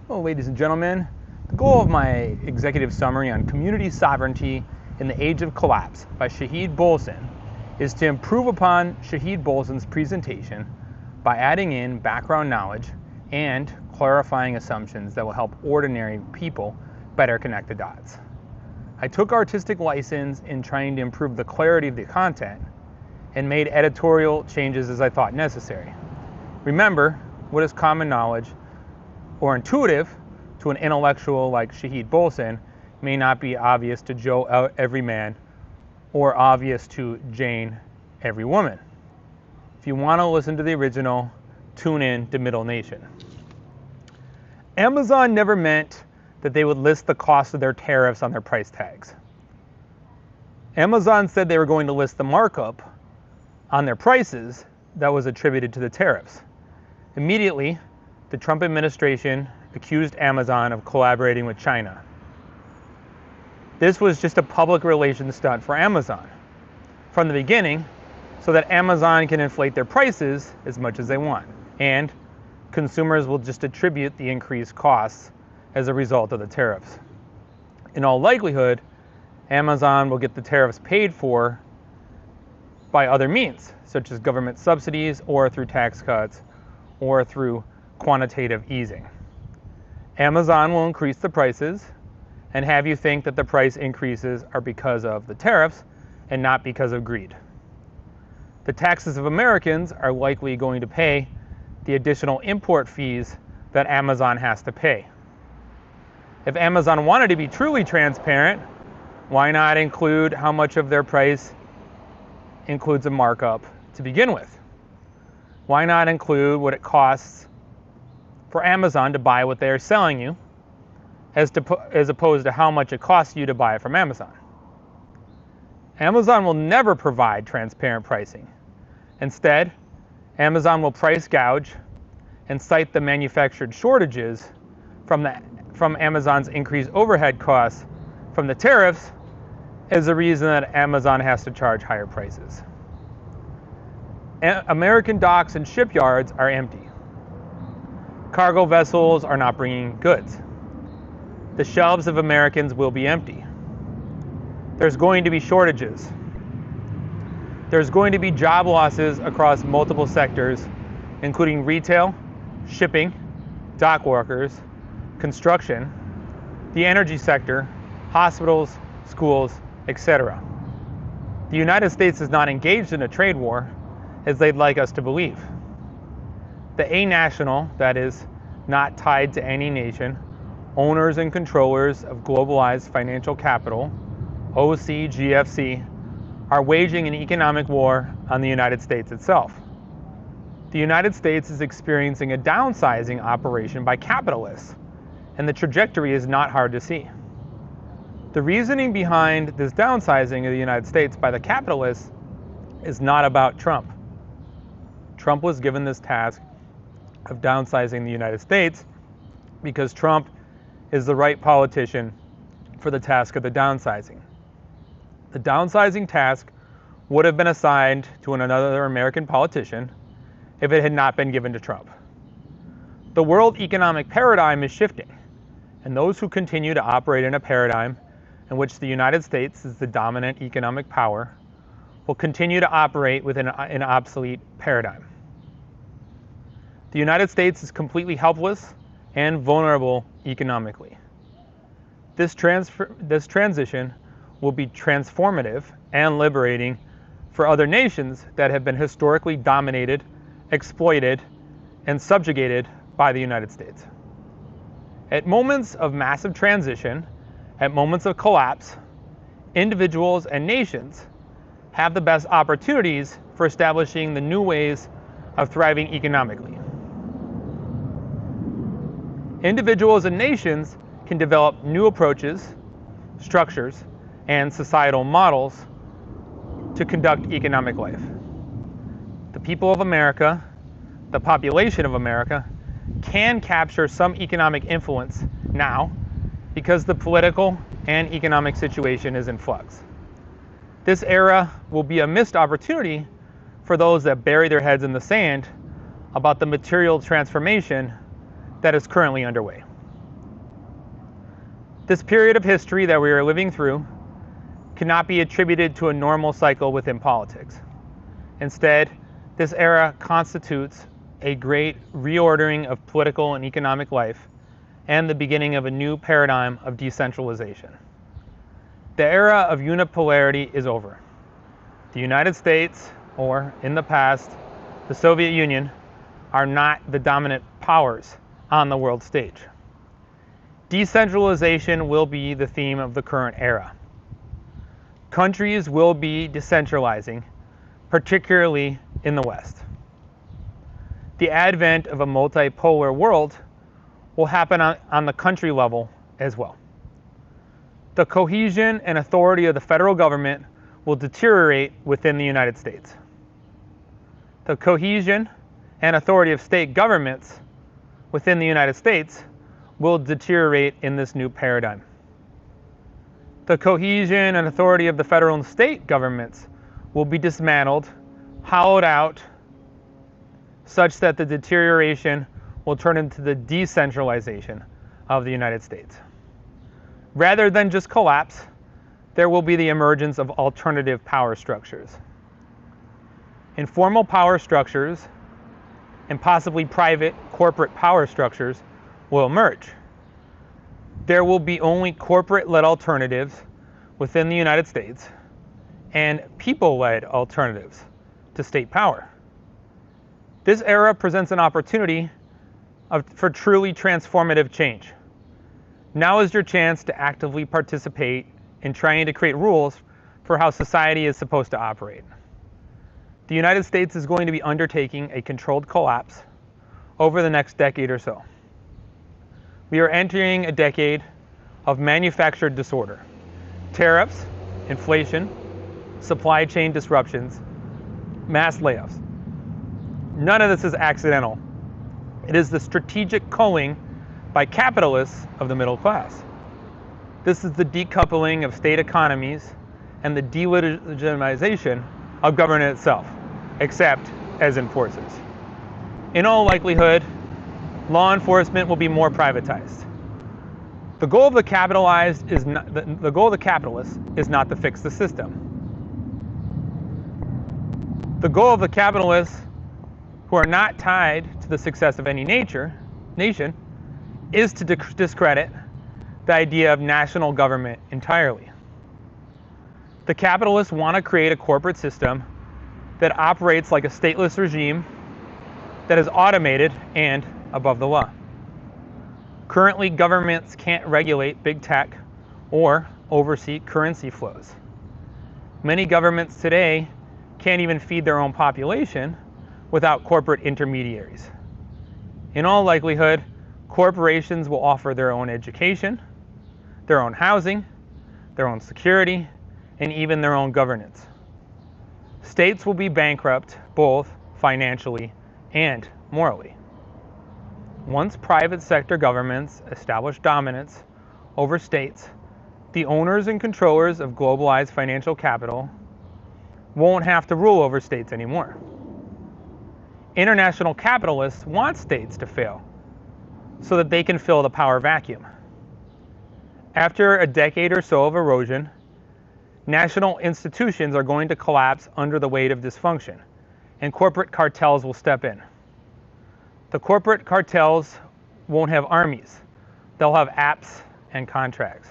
Well, ladies and gentlemen, the goal of my executive summary on community sovereignty in the age of collapse by Shahid Bolsen is to improve upon Shahid Bolsen's presentation by adding in background knowledge and clarifying assumptions that will help ordinary people better connect the dots. I took artistic license in trying to improve the clarity of the content and made editorial changes as I thought necessary. Remember, what is common knowledge or intuitive to an intellectual like Shahid Bolsen may not be obvious to Joe Everyman or obvious to Jane Everywoman. If you want to listen to the original, tune in to Middle Nation. Amazon never meant that they would list the cost of their tariffs on their price tags. Amazon said they were going to list the markup on their prices that was attributed to the tariffs. Immediately, the Trump administration accused Amazon of collaborating with China. This was just a public relations stunt for Amazon from the beginning, so that Amazon can inflate their prices as much as they want, and consumers will just attribute the increased costs as a result of the tariffs. In all likelihood, Amazon will get the tariffs paid for by other means, such as government subsidies or through tax cuts or through quantitative easing. Amazon will increase the prices and have you think that the price increases are because of the tariffs and not because of greed. The taxes of Americans are likely going to pay the additional import fees that Amazon has to pay. If Amazon wanted to be truly transparent, why not include how much of their price includes a markup to begin with? Why not include what it costs for Amazon to buy what they're selling you as opposed to how much it costs you to buy it from Amazon? Amazon will never provide transparent pricing. Instead, Amazon will price gouge and cite the manufactured shortages from Amazon's increased overhead costs from the tariffs as the reason that Amazon has to charge higher prices. American docks and shipyards are empty. Cargo vessels are not bringing goods. The shelves of Americans will be empty. There's going to be shortages. There's going to be job losses across multiple sectors, including retail, shipping, dock workers, construction, the energy sector, hospitals, schools, etc. The United States is not engaged in a trade war, as they'd like us to believe. The A-national, that is, not tied to any nation, owners and controllers of globalized financial capital, OCGFC, are waging an economic war on the United States itself. The United States is experiencing a downsizing operation by capitalists, and the trajectory is not hard to see. The reasoning behind this downsizing of the United States by the capitalists is not about Trump. Trump was given this task of downsizing the United States because Trump is the right politician for the task of the downsizing. The downsizing task would have been assigned to another American politician if it had not been given to Trump. The world economic paradigm is shifting, and those who continue to operate in a paradigm in which the United States is the dominant economic power will continue to operate within an obsolete paradigm. The United States is completely helpless and vulnerable economically. This transition will be transformative and liberating for other nations that have been historically dominated, exploited, and subjugated by the United States. At moments of massive transition, at moments of collapse, individuals and nations have the best opportunities for establishing the new ways of thriving economically. Individuals and nations can develop new approaches, structures, and societal models to conduct economic life. The people of America, the population of America, can capture some economic influence now because the political and economic situation is in flux. This era will be a missed opportunity for those that bury their heads in the sand about the material transformation that is currently underway. This period of history that we are living through cannot be attributed to a normal cycle within politics. Instead, this era constitutes a great reordering of political and economic life and the beginning of a new paradigm of decentralization. The era of unipolarity is over. The United States, or in the past, the Soviet Union, are not the dominant powers on the world stage. Decentralization will be the theme of the current era. Countries will be decentralizing, particularly in the West. The advent of a multipolar world will happen on the country level as well. The cohesion and authority of the federal government will deteriorate within the United States. The cohesion and authority of state governments within the United States will deteriorate in this new paradigm. The cohesion and authority of the federal and state governments will be dismantled, hollowed out, such that the deterioration will turn into the decentralization of the United States. Rather than just collapse, there will be the emergence of alternative power structures. Informal power structures and possibly private corporate power structures will emerge. There will be only corporate-led alternatives within the United States and people-led alternatives to state power. This era presents an opportunity for truly transformative change. Now is your chance to actively participate in trying to create rules for how society is supposed to operate. The United States is going to be undertaking a controlled collapse over the next decade or so. We are entering a decade of manufactured disorder. Tariffs, inflation, supply chain disruptions, mass layoffs. None of this is accidental. It is the strategic culling by capitalists of the middle class. This is the decoupling of state economies and the delegitimization of government itself, except as enforcers. In all likelihood, law enforcement will be more privatized. The goal of the capitalists is not to fix the system. The goal of the capitalists, who are not tied to the success of any nation, is to discredit the idea of national government entirely. The capitalists want to create a corporate system that operates like a stateless regime that is automated and above the law. Currently, governments can't regulate big tech or oversee currency flows. Many governments today can't even feed their own population without corporate intermediaries. In all likelihood, corporations will offer their own education, their own housing, their own security, and even their own governance. States will be bankrupt both financially and morally. Once private sector governments establish dominance over states, the owners and controllers of globalized financial capital won't have to rule over states anymore. International capitalists want states to fail so that they can fill the power vacuum. After a decade or so of erosion, national institutions are going to collapse under the weight of dysfunction, and corporate cartels will step in. The corporate cartels won't have armies. They'll have apps and contracts.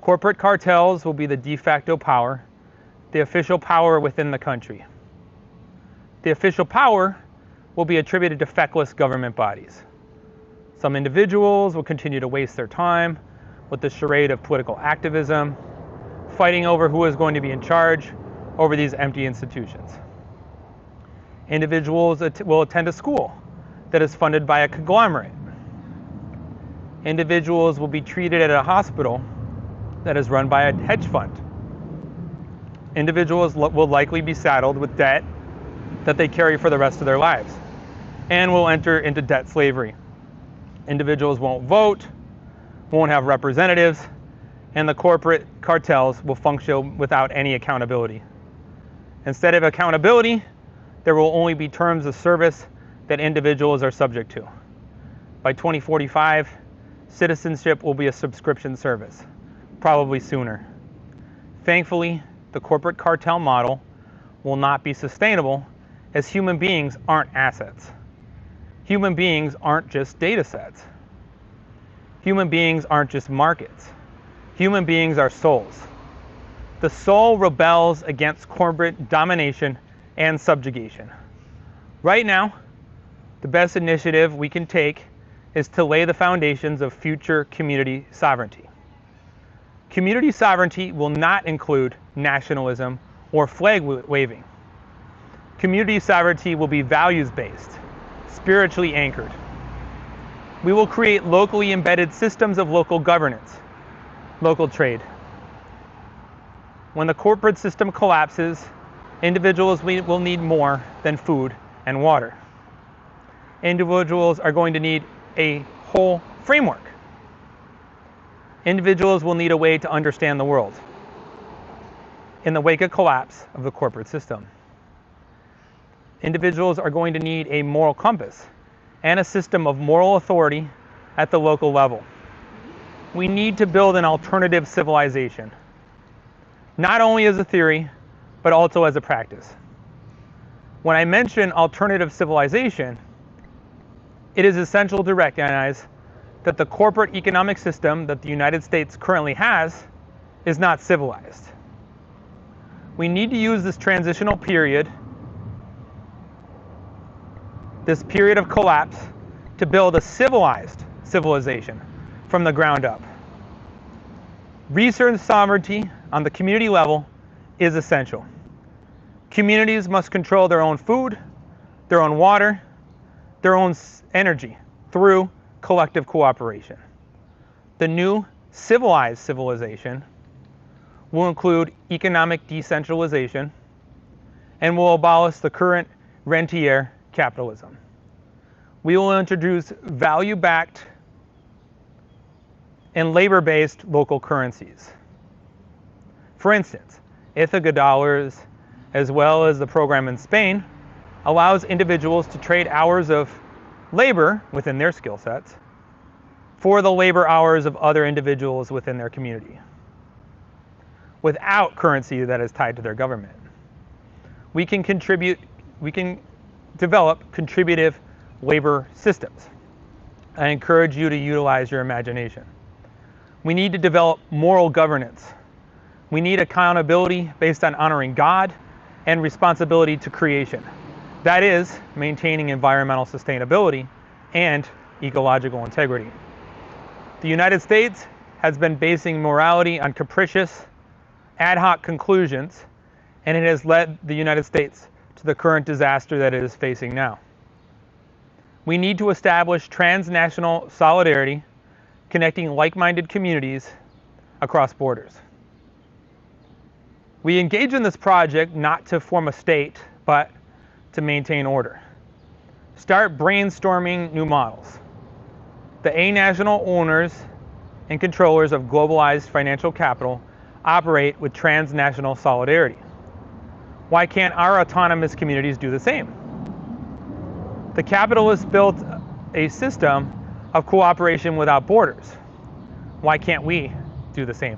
Corporate cartels will be the de facto power, the official power within the country. The official power will be attributed to feckless government bodies. Some individuals will continue to waste their time with the charade of political activism, fighting over who is going to be in charge over these empty institutions. Individuals will attend a school that is funded by a conglomerate. Individuals will be treated at a hospital that is run by a hedge fund. Individuals will likely be saddled with debt that they carry for the rest of their lives and will enter into debt slavery. Individuals won't vote, won't have representatives, and the corporate cartels will function without any accountability. Instead of accountability, there will only be terms of service that individuals are subject to. By 2045, citizenship will be a subscription service, probably sooner. Thankfully, the corporate cartel model will not be sustainable, as human beings aren't assets. Human beings aren't just data sets. Human beings aren't just markets. Human beings are souls. The soul rebels against corporate domination and subjugation. Right now, the best initiative we can take is to lay the foundations of future community sovereignty. Community sovereignty will not include nationalism or flag waving. Community sovereignty will be values-based, spiritually anchored. We will create locally embedded systems of local governance, local trade. When the corporate system collapses, individuals will need more than food and water. Individuals are going to need a whole framework. Individuals will need a way to understand the world in the wake of collapse of the corporate system. Individuals are going to need a moral compass and a system of moral authority at the local level. We need to build an alternative civilization, not only as a theory, but also as a practice. When I mention alternative civilization, it is essential to recognize that the corporate economic system that the United States currently has is not civilized. We need to use this transitional period, this period of collapse, to build a civilized civilization from the ground up. Resource sovereignty on the community level is essential. Communities must control their own food, their own water, their own energy through collective cooperation. The new civilized civilization will include economic decentralization and will abolish the current rentier capitalism. We will introduce value-backed and labor-based local currencies. For instance, Ithaca dollars, as well as the program in Spain, allows individuals to trade hours of labor within their skill sets for the labor hours of other individuals within their community, without currency that is tied to their government. We can develop contributive labor systems. I encourage you to utilize your imagination. We need to develop moral governance. We need accountability based on honoring God and responsibility to creation. That is, maintaining environmental sustainability and ecological integrity. The United States has been basing morality on capricious, ad hoc conclusions, and it has led the United States to the current disaster that it is facing now. We need to establish transnational solidarity, connecting like-minded communities across borders. We engage in this project not to form a state, but to maintain order. Start brainstorming new models. The national owners and controllers of globalized financial capital operate with transnational solidarity. Why can't our autonomous communities do the same? The capitalists built a system of cooperation without borders. Why can't we do the same?